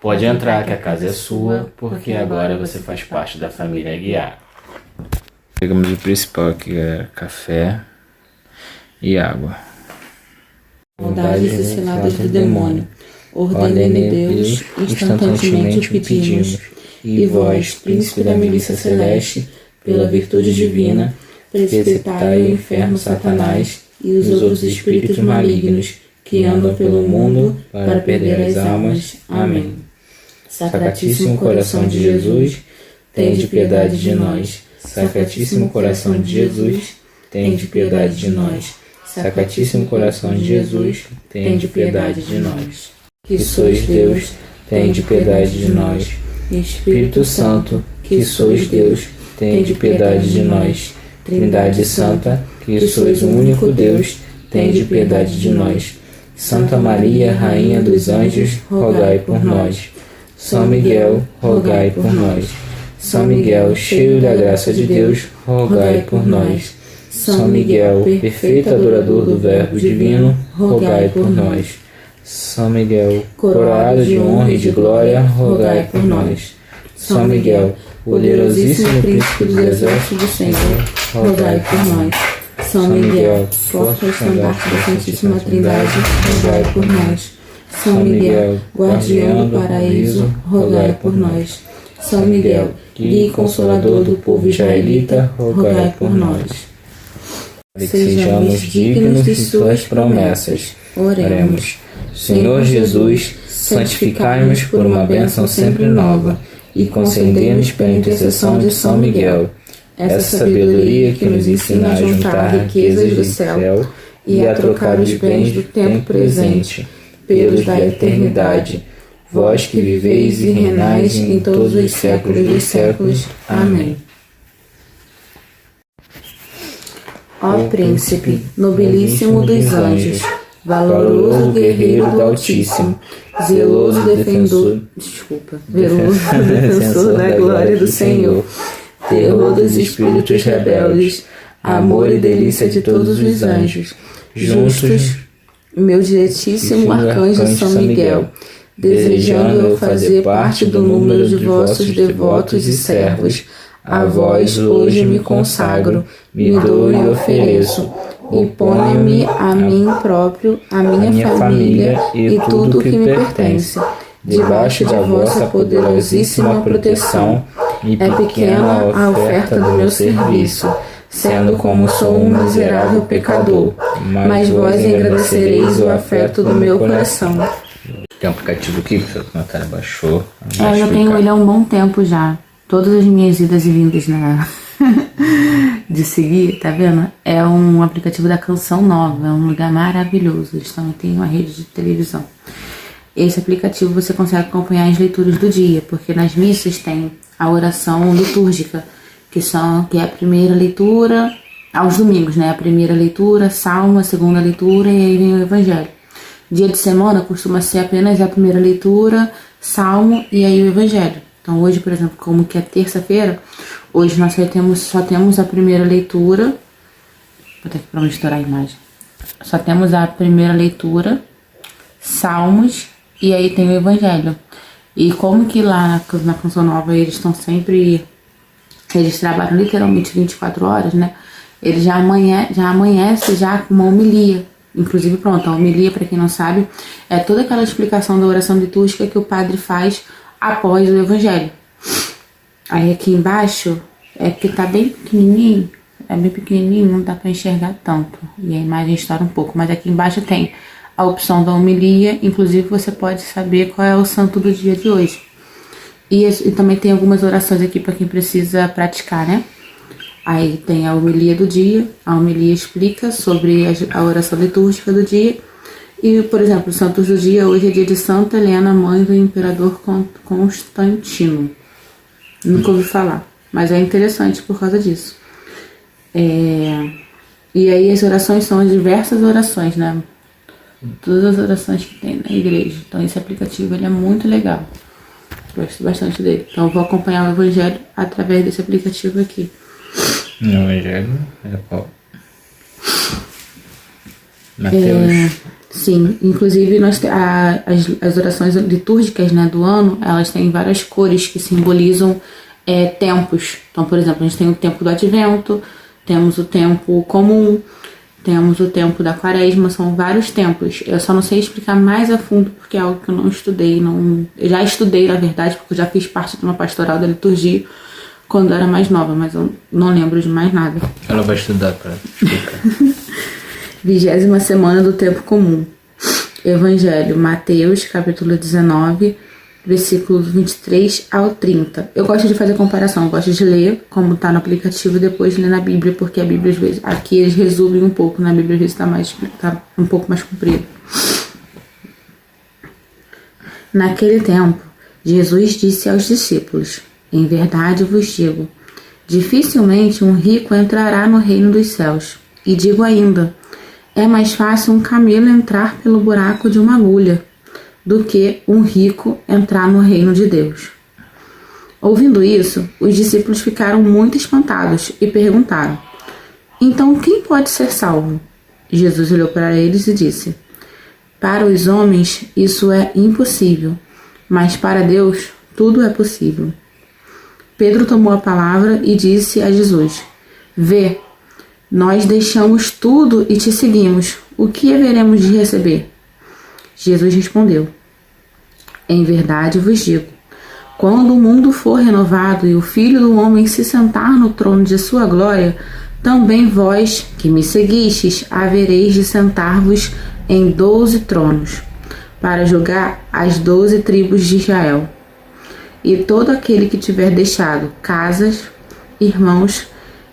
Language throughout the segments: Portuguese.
Pode entrar que a casa é sua, porque agora você faz parte da família Aguiar. Pegamos o principal aqui, é café e água. Maldades e ciladas do demônio. Ordene Deus, instantaneamente o pedimos. E vós, príncipe da milícia celeste, pela virtude divina, precipitai ao inferno Satanás e os outros espíritos malignos que andam pelo mundo para perder as almas. Amém. Sacratíssimo coração de Jesus, tende piedade de nós. Sacratíssimo coração de Jesus, tende piedade de nós. Sacratíssimo coração de Jesus, tende piedade de nós. Que sois Deus, tende piedade de nós. Espírito Santo, que sois Deus, tende piedade de nós. Trindade Santa, que sois o único Deus, tende piedade de nós. Santa Maria, Rainha dos Anjos, rogai por nós. São Miguel, rogai por nós. São Miguel, cheio da graça de Deus, rogai por nós. São Miguel, perfeito adorador do Verbo divino, rogai por nós. São Miguel, coroado de honra e de glória, rogai por nós. São Miguel, poderosíssimo príncipe dos exércitos do Senhor, rogai por nós. São Miguel, forte estandarte da Santíssima Trindade, rogai por nós. São Miguel, guardião do paraíso, rogai por nós. São Miguel, guia e consolador do povo israelita, rogai por nós. Que sejamos dignos de suas promessas. Oremos. Senhor Jesus, santificai-nos por uma bênção sempre nova e concedei-nos pela intercessão de São Miguel essa sabedoria que nos ensina a juntar riquezas do céu e a trocar os bens do tempo presente pelos da eternidade. Vós que viveis e reinais em todos os séculos dos séculos. Amém. Ó Príncipe, nobilíssimo dos anjos, valoroso guerreiro do Altíssimo, zeloso defensor da glória do Senhor, terror dos espíritos rebeldes, amor e delícia de todos os anjos, justos, meu diretíssimo arcanjo São Miguel, desejando eu fazer parte do número de vossos devotos e servos, a vós hoje me consagro, me dou e ofereço, e ponho-me a mim próprio, a minha família e tudo o que me pertence, debaixo da vossa poderosíssima proteção. É pequena a oferta do meu serviço, sendo como sou um miserável pecador, mas vós agradecereis o afeto do meu coração. Tem um aplicativo aqui que a Natália baixou. Eu já tenho ele há um bom tempo já. Todas as minhas idas e vindas de seguir, tá vendo? É um aplicativo da Canção Nova, é um lugar maravilhoso. Eles também têm uma rede de televisão. Esse aplicativo você consegue acompanhar as leituras do dia, porque nas missas tem a oração litúrgica, que é a primeira leitura, aos domingos, né? A primeira leitura, salmo, a segunda leitura e aí vem o evangelho. Dia de semana costuma ser apenas a primeira leitura, salmo e aí o evangelho. Então hoje, por exemplo, como que é terça-feira, hoje nós só temos a primeira leitura. Vou ter que para estourar a imagem. Só temos a primeira leitura, salmos e aí tem o evangelho. E como que lá na Canção Nova eles trabalham literalmente 24 horas, né? Eles já amanhece já com uma homilia. Inclusive, pronto, a homilia, para quem não sabe, é toda aquela explicação da oração litúrgica que o padre faz após o evangelho. Aí aqui embaixo, é porque tá bem pequenininho, não dá para enxergar tanto, e a imagem estoura um pouco, mas aqui embaixo tem a opção da homilia, inclusive você pode saber qual é o santo do dia de hoje. E também tem algumas orações aqui para quem precisa praticar, né? Aí tem a homilia do dia, a homilia explica sobre a oração litúrgica do dia. E, por exemplo, os santos do dia, hoje é dia de Santa Helena, mãe do imperador Constantino. Nunca ouvi falar, mas é interessante por causa disso. E aí as orações são diversas orações, né? Todas as orações que tem na igreja. Então esse aplicativo ele é muito legal. Gosto bastante dele. Então eu vou acompanhar o evangelho através desse aplicativo aqui. O evangelho é qual? Mateus. Sim, inclusive as orações litúrgicas, né, do ano, elas têm várias cores que simbolizam tempos. Então, por exemplo, a gente tem o tempo do Advento, temos o tempo comum, temos o tempo da Quaresma, são vários tempos. Eu só não sei explicar mais a fundo porque é algo que eu não estudei. Eu já estudei, na verdade, porque eu já fiz parte de uma pastoral da liturgia quando eu era mais nova, mas eu não lembro de mais nada. Ela vai estudar para explicar. 20ª semana do tempo comum. Evangelho, Mateus, capítulo 19, versículos 23 ao 30. Eu gosto de fazer comparação, eu gosto de ler como está no aplicativo e depois ler na Bíblia, porque a Bíblia, às vezes, aqui eles resumem um pouco, na Bíblia às vezes tá um pouco mais comprido. Naquele tempo, Jesus disse aos discípulos: em verdade vos digo, dificilmente um rico entrará no reino dos céus. E digo ainda, é mais fácil um camelo entrar pelo buraco de uma agulha do que um rico entrar no reino de Deus. Ouvindo isso, os discípulos ficaram muito espantados e perguntaram: então quem pode ser salvo? Jesus olhou para eles e disse: para os homens isso é impossível, mas para Deus tudo é possível. Pedro tomou a palavra e disse a Jesus: vê, nós deixamos tudo e te seguimos. O que haveremos de receber? Jesus respondeu: em verdade vos digo, quando o mundo for renovado e o Filho do Homem se sentar no trono de sua glória, também vós, que me seguistes, havereis de sentar-vos em 12 tronos, para julgar as 12 tribos de Israel. E todo aquele que tiver deixado casas, irmãos,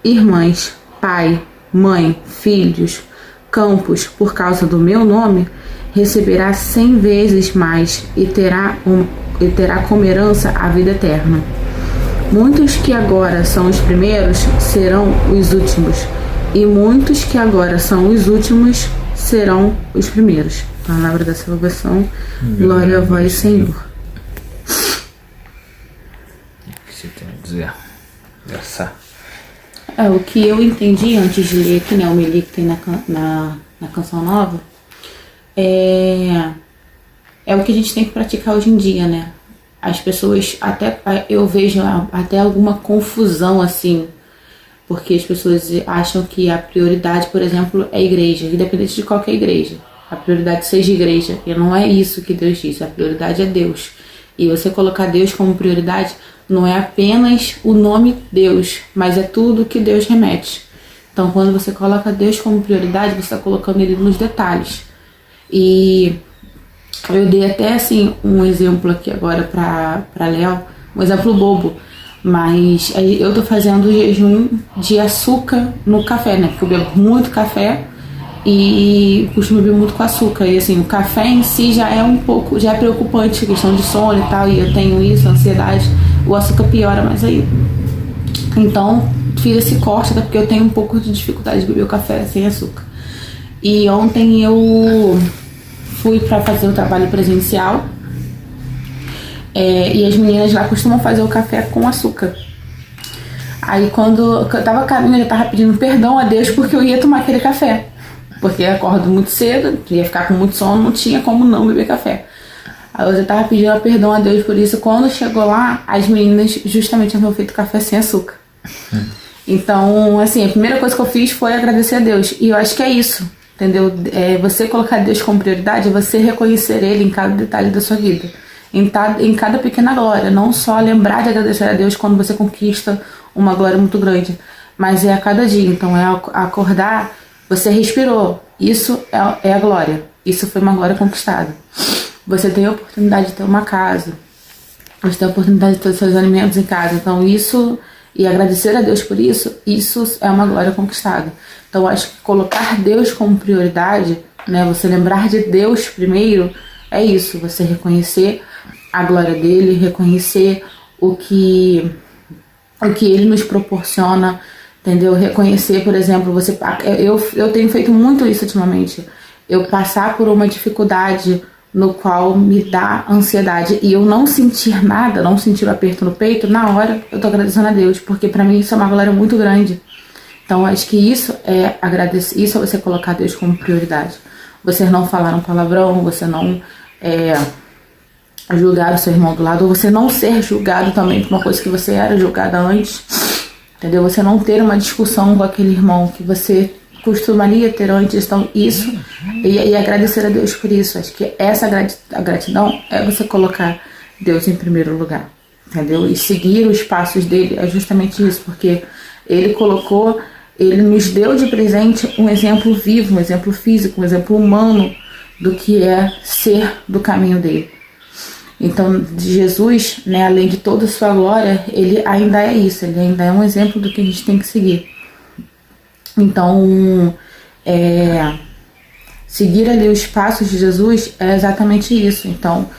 irmãs, pai, mãe, filhos, campos, por causa do meu nome, receberá 100 vezes mais e terá como herança a vida eterna. Muitos que agora são os primeiros serão os últimos, e muitos que agora são os últimos serão os primeiros. Palavra da salvação, glória a vós, Senhor. O que você tem a dizer? O que eu entendi antes de ler aqui, né, o homilia que tem na Canção Nova, é o que a gente tem que praticar hoje em dia, né? As pessoas, eu vejo até alguma confusão, assim, porque as pessoas acham que a prioridade, por exemplo, é a igreja, independente de qualquer igreja. A prioridade seja igreja, e não é isso que Deus diz, a prioridade é Deus. E você colocar Deus como prioridade não é apenas o nome Deus, mas é tudo que Deus remete. Então, quando você coloca Deus como prioridade, você está colocando Ele nos detalhes. E eu dei até, assim, um exemplo aqui agora para Léo, um exemplo bobo, mas eu tô fazendo jejum de açúcar no café, né? Porque eu bebo muito café e costumo beber muito com açúcar. E assim, o café em si já é preocupante, questão de sono e tal, e eu tenho isso, ansiedade. O açúcar piora mais aí. Então, fiz esse corte, até porque eu tenho um pouco de dificuldade de beber o café sem açúcar. E ontem eu fui para fazer o trabalho presencial, e as meninas lá costumam fazer o café com açúcar. Aí quando eu tava caminhando, eu tava pedindo perdão a Deus porque eu ia tomar aquele café. Porque eu acordo muito cedo, ia ficar com muito sono, não tinha como não beber café. Aí eu tava pedindo perdão a Deus por isso. Quando chegou lá, as meninas justamente haviam feito café sem açúcar. Então, assim, a primeira coisa que eu fiz foi agradecer a Deus. E eu acho que é isso, entendeu? Você colocar Deus como prioridade, é você reconhecer Ele em cada detalhe da sua vida. Em cada pequena glória. Não só lembrar de agradecer a Deus quando você conquista uma glória muito grande, mas é a cada dia. Então, é acordar, você respirou. Isso é a glória. Isso foi uma glória conquistada. Você tem a oportunidade de ter uma casa. Você tem a oportunidade de ter seus alimentos em casa. Então isso, e agradecer a Deus por isso, isso é uma glória conquistada. Então eu acho que colocar Deus como prioridade, né, você lembrar de Deus primeiro, é isso. Você reconhecer a glória dele, reconhecer o que ele nos proporciona, entendeu? Reconhecer, por exemplo, eu tenho feito muito isso ultimamente. Eu passar por uma dificuldade no qual me dá ansiedade e eu não sentir nada, não sentir o aperto no peito, na hora eu tô agradecendo a Deus, porque pra mim isso é uma glória muito grande. Então acho que isso é agradecer, isso é você colocar Deus como prioridade. você não falar um palavrão, você não julgar o seu irmão do lado, ou você não ser julgado também por uma coisa que você era julgada antes, entendeu? Você não ter uma discussão com aquele irmão que você costumaria ter antes. Então isso, e agradecer a Deus por isso. Acho que a gratidão é você colocar Deus em primeiro lugar, entendeu? E seguir os passos dele é justamente isso, porque ele nos deu de presente um exemplo vivo, um exemplo físico, um exemplo humano do que é ser do caminho dele. Então, Jesus, né, além de toda a sua glória, ele ainda é isso, ele ainda é um exemplo do que a gente tem que seguir. Então, seguir ali os passos de Jesus é exatamente isso. Então,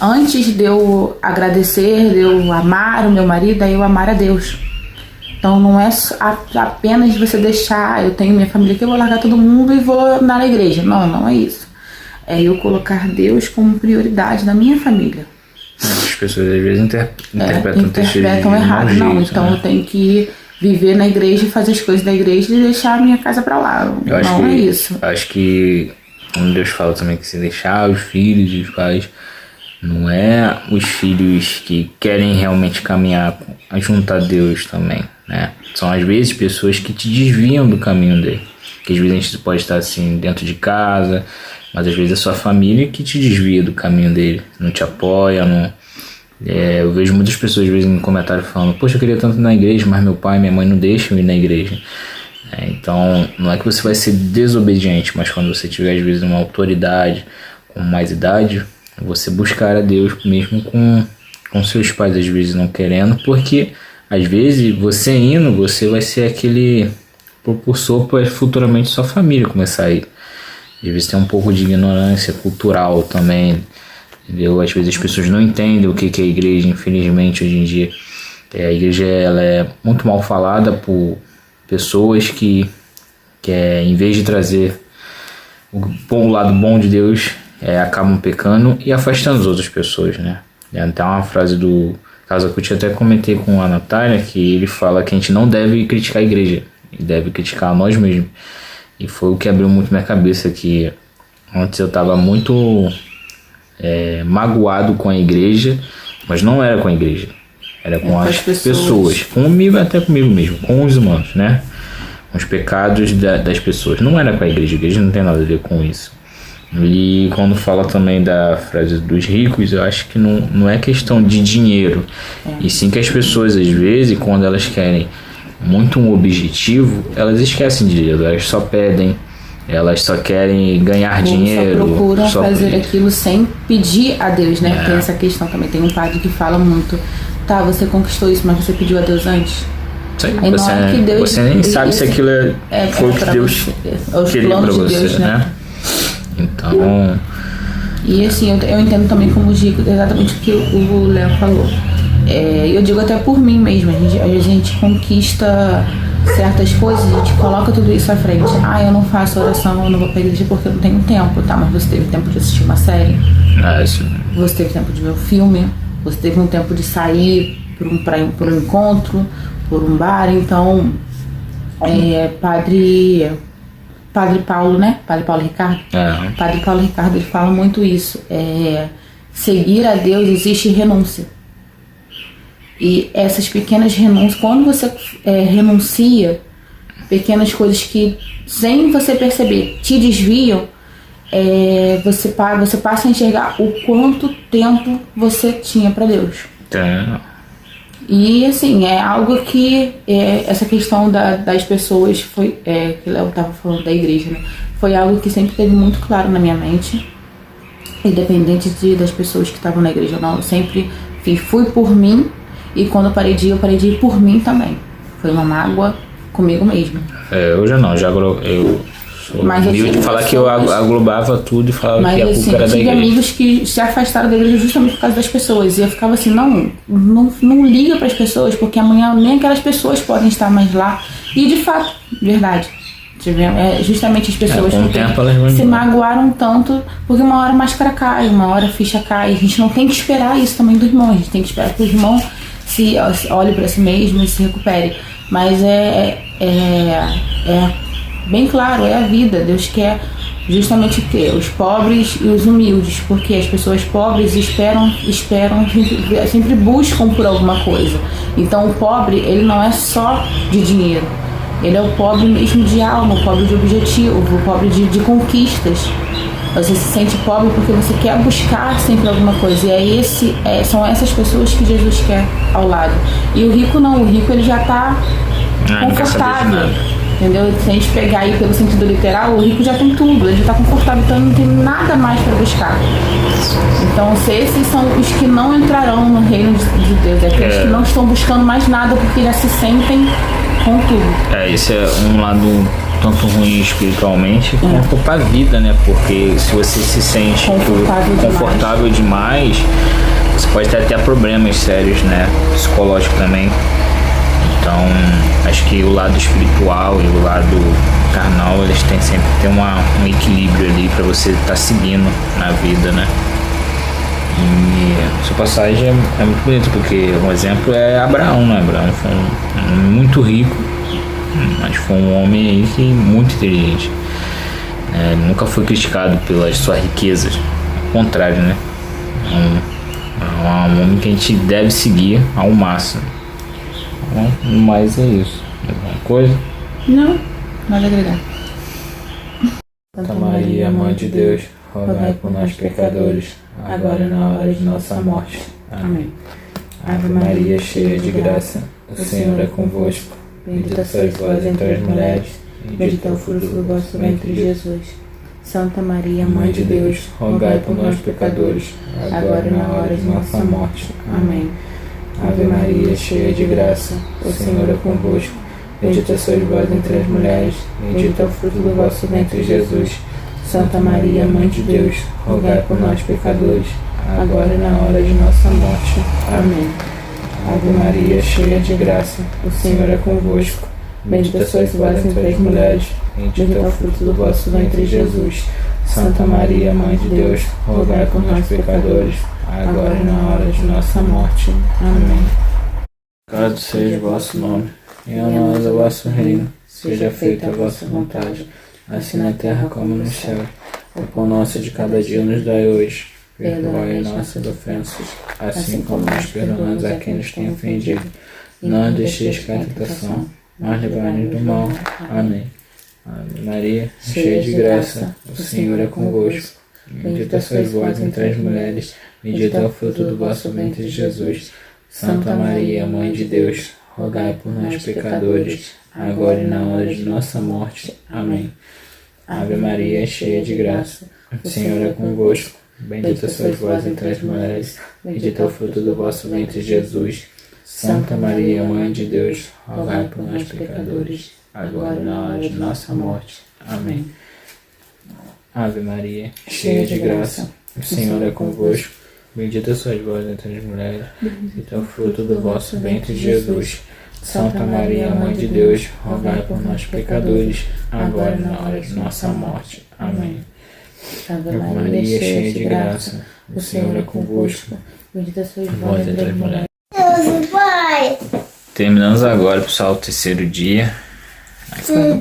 antes de eu agradecer, de eu amar o meu marido, é eu amar a Deus. Então, não é apenas você deixar, eu tenho minha família aqui, eu vou largar todo mundo e vou na igreja. Não, não é isso. É eu colocar Deus como prioridade na minha família. As pessoas às vezes interpretam errado. Não, então eu tenho que viver na igreja e fazer as coisas da igreja e deixar a minha casa pra lá. Não é isso. Acho que quando Deus fala também que se deixar os filhos e os pais, não é os filhos que querem realmente caminhar junto a Deus também, né? São às vezes pessoas que te desviam do caminho dele. Que às vezes a gente pode estar assim dentro de casa, mas às vezes é sua família que te desvia do caminho dele, não te apoia, não. Eu vejo muitas pessoas às vezes em comentário falando: poxa, eu queria tanto ir na igreja, mas meu pai e minha mãe não deixam ir na igreja. Então não é que você vai ser desobediente, mas quando você tiver às vezes uma autoridade com mais idade, você buscar a Deus mesmo com seus pais às vezes não querendo, porque às vezes você indo, você vai ser aquele propulsor para futuramente sua família começar a ir. Às vezes tem um pouco de ignorância cultural também, entendeu? Às vezes as pessoas não entendem o que é a igreja, infelizmente hoje em dia. A igreja ela é muito mal falada por pessoas que em vez de trazer o lado bom de Deus, acabam pecando e afastando as outras pessoas, né? Tem uma frase do caso que eu até comentei com a Natália, que ele fala que a gente não deve criticar a igreja, deve criticar a nós mesmos. E foi o que abriu muito minha cabeça, que antes eu estava muito magoado com a igreja, mas não era com a igreja, era com as pessoas, comigo, até comigo mesmo, com os humanos, né? Com os pecados das pessoas. Não era com a igreja não tem nada a ver com isso. E quando fala também da frase dos ricos, eu acho que não é questão de dinheiro, e sim que as pessoas às vezes, quando elas querem muito um objetivo, elas esquecem de Deus, elas só pedem, elas só querem ganhar dinheiro, só procuram fazer aquilo sem pedir a Deus, né? Tem essa questão também. Tem um padre que fala muito: tá, você conquistou isso, mas você pediu a Deus antes? Sim, você nem sabe se aquilo foi o que Deus queria pra você, né? Então, e assim, eu entendo também, como digo, exatamente o que o Léo falou. Eu digo até por mim mesmo, a gente conquista certas coisas, a gente coloca tudo isso à frente. Eu não faço oração, eu não vou pra igreja porque eu não tenho tempo, tá? Mas você teve tempo de assistir uma série, você teve tempo de ver um filme, você teve um tempo de sair por um encontro, por um bar. Então, Padre Paulo, né? Padre Paulo Ricardo. Padre Paulo Ricardo, ele fala muito isso. Seguir a Deus existe renúncia. E essas pequenas renúncias, quando você renuncia, pequenas coisas que, sem você perceber, te desviam, você passa a enxergar o quanto tempo você tinha para Deus. E assim, é algo que essa questão das pessoas foi, que o Léo estava falando da igreja, né? Foi algo que sempre teve muito claro na minha mente, independente das pessoas que estavam na igreja ou não. Eu sempre fui por mim, e quando eu parei de ir por mim também. Foi uma mágoa comigo mesmo. Eu já não, eu sou humilde de falar que eu aglobava tudo e falava que a culpa era da igreja. Eu tive amigos que se afastaram da igreja justamente por causa das pessoas. E eu ficava assim: não liga para as pessoas, porque amanhã nem aquelas pessoas podem estar mais lá. E de fato, verdade. Justamente as pessoas que se magoaram tanto, porque uma hora a máscara cai, uma hora a ficha cai. A gente não tem que esperar isso também do irmão, a gente tem que esperar que o irmão se olhe para si mesmo e se recupere. Mas bem claro, é a vida. Deus quer Justamente o quê? Os pobres e os humildes, porque as pessoas pobres esperam, sempre buscam por alguma coisa. Então o pobre, ele não é só de dinheiro, ele é o pobre mesmo de alma, o pobre de objetivo, o pobre de conquistas. Você se sente pobre porque você quer buscar sempre alguma coisa, e são essas pessoas que Jesus quer ao lado. E o rico não, o rico ele já está confortável. Entendeu? Se a gente pegar aí pelo sentido literal, o rico já tem tudo, ele já está confortável, então não tem nada mais para buscar. Então, esses são os que não entrarão no reino de Deus, aqueles que não estão buscando mais nada porque já se sentem com tudo. Esse é um lado tanto ruim espiritualmente quanto para a vida, né? Porque se você se sente confortável demais, você pode ter até problemas sérios, né? Psicológico também. Então, acho que o lado espiritual e o lado carnal, eles têm sempre que ter um equilíbrio ali para você estar seguindo na vida, né? E essa passagem é muito bonita, porque um exemplo é Abraão, né? Abraão foi um muito rico, mas foi um homem aí que muito inteligente. Ele nunca foi criticado pelas suas riquezas, ao contrário, né? É um homem que a gente deve seguir ao máximo. Mas é isso. Alguma coisa? Não, nada a agregar. Santa Maria, Mãe de Deus, rogai por nós pecadores, agora e na hora de nossa morte. Amém. Ave Maria, cheia de graça, o Senhor é convosco. Bendita sois vós entre as mulheres, e bendito é o fruto do vosso ventre, Jesus. Santa Maria, Mãe de Deus, rogai por nós pecadores, agora e na hora de nossa morte. Amém. Ave Maria, cheia de graça, o Senhor é convosco. Bendita sois vós entre as mulheres, bendito é o fruto do vosso ventre, Jesus. Santa Maria, Mãe de Deus, rogai por nós pecadores, agora e na hora de nossa morte. Amém. Ave Maria, cheia de graça, o Senhor é convosco. Bendita sois vós entre as mulheres, bendito é o fruto do vosso ventre, Jesus. Santa Maria, Mãe de Deus, rogai por nós pecadores, agora e na hora de nossa morte. Amém. Louvado seja o vosso nome, venha a nós o vosso reino, seja feita a vossa vontade, assim na terra como no céu. O pão nosso de cada dia nos dai hoje, perdoai nossas ofensas, assim como nós perdoamos a quem nos tem ofendido. Não deixeis cair em tentação, mas livrai-nos do mal. Amém. Ave Maria, cheia de graça, o Senhor é convosco. Bendita sois vós entre as mulheres, bendito é o fruto do vosso ventre, Jesus. Santa Maria, Mãe de Deus, rogai por nós pecadores, agora e na hora de nossa morte. Amém. Ave Maria, cheia de graça, o Senhor é convosco. Bendita sois vós entre as mulheres, bendito é o fruto do vosso ventre, Jesus. Santa Maria, Mãe de Deus, rogai por nós pecadores, agora e na hora de nossa morte. Amém. Ave Maria, cheia de graça, o Senhor é convosco. Bendita sois vós entre as mulheres, bendito é o fruto do vosso ventre, Jesus. Santa Maria, Mãe de Deus, rogai por nós pecadores, agora e na hora de nossa morte. Amém. Ave Maria, cheia de graça, o Senhor é convosco. Bendita sois vós entre as mulheres. Terminamos agora, pessoal, o terceiro dia.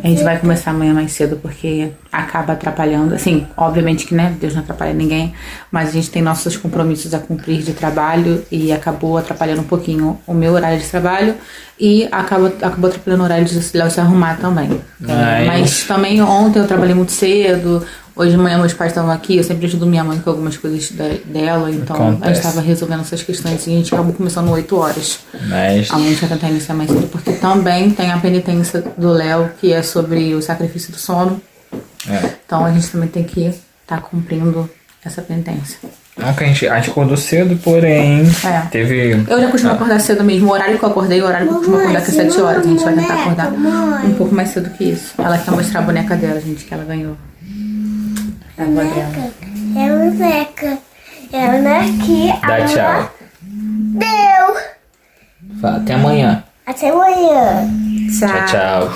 A gente vai começar amanhã mais cedo porque acaba atrapalhando. Assim, obviamente que, né, Deus não atrapalha ninguém, mas a gente tem nossos compromissos a cumprir de trabalho e acabou atrapalhando um pouquinho o meu horário de trabalho e acabou atrapalhando o horário de Léo se arrumar também. Mas também ontem eu trabalhei muito cedo. Hoje de manhã meus pais estavam aqui, eu sempre ajudo minha mãe com algumas coisas dela, então a gente estava resolvendo essas questões e a gente acabou começando 8 horas. Mas Amanhã a gente vai tentar iniciar mais cedo, porque também tem a penitência do Léo, que é sobre o sacrifício do sono. Então a gente também tem que estar cumprindo essa penitência. A gente acordou cedo, porém teve... Eu já costumo acordar cedo mesmo. O horário que eu acordei, o horário que eu costumo acordar que é 7 horas. A gente vai tentar acordar um pouco mais cedo que isso. Ela quer mostrar a boneca dela, gente, que ela ganhou. A avó dela. É a boneca. Ela aqui. Dá tchau. Deu. Fala, até amanhã. Até amanhã. Tchau, tchau.